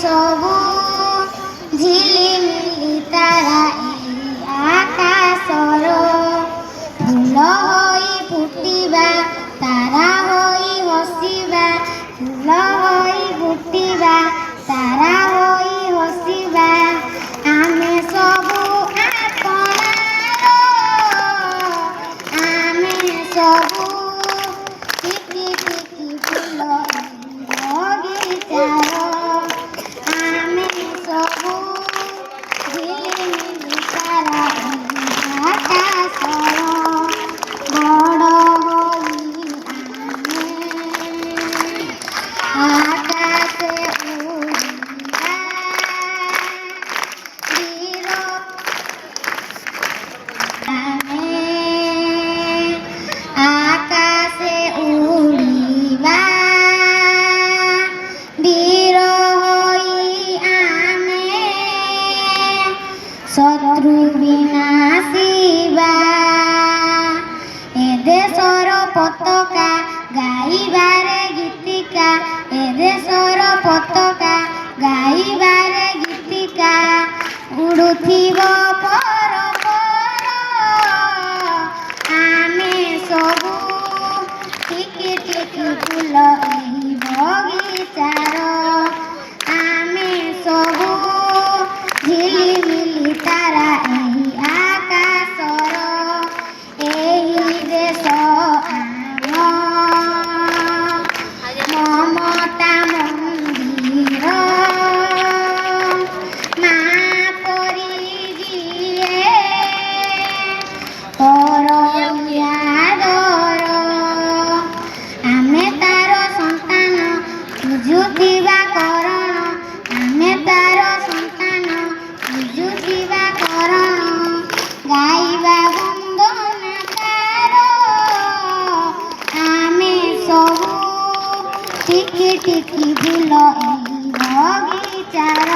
ସବୁ ଝିଲିମିଲି ତାରା ଏହି ଆକାଶର ଫୁଲ ହୋଇ ଫୁଟିବା ତାରା ହୋଇ ହସିବା ଫୁଲ ହୋଇ ଫୁଟିବା ତାରା ହୋଇ ହସିବା ଆମେ ସବୁ ଆପଣାର ଆମେ ସବୁ ଟିକି ଟିକି ଫୁଲ ବଗିଚାର ଆମେ ସବୁ ଝିଲିମିଲି ତାରା ଆକାଶର ବଡ଼ ହୋଇ ଆମେ ଆକାଶେ ଉଡ଼ିବା ଧୀର ଆମେ ଆକାଶେ ଉଡ଼ିବା ଧୀର ହୋଇ ଆମେ ଶତ୍ରୁ ବିନାଶିବା ଏ ଦେଶର ପତାକା ଗାଇବାରେ ଗୀତିକା ଏ ଦେଶର ପତାକା ଗାଇବାରେ ଗୀତିକା ଉଡ଼ୁଥିବ ପର ପର ଆମେ ସବୁ ଟିକି ଟିକି ଫୁଲ ଏହି ବଗିଚାର ଆମେ ସବୁ ଝିଲିମିଲି ତାରା ଏହି ଆକାଶର ଏହି ଦେଶ ଆମ ମମତା ମନ୍ଦିର ମା ପରି ଯିଏ ପରଇଆ ଦର ଆମେ ତାର ସନ୍ତାନ ପୂଜୁଥିବା କରଣ ଆମେ ତାର ସନ୍ତାନ ପୂଜୁଥିବା କରଣ ଗାଇବା ବନ୍ଦନା ତାର ଆମେ ସବୁ ଟିକି ଟିକି ଫୁଲ ଏହି ବଗିଚାର।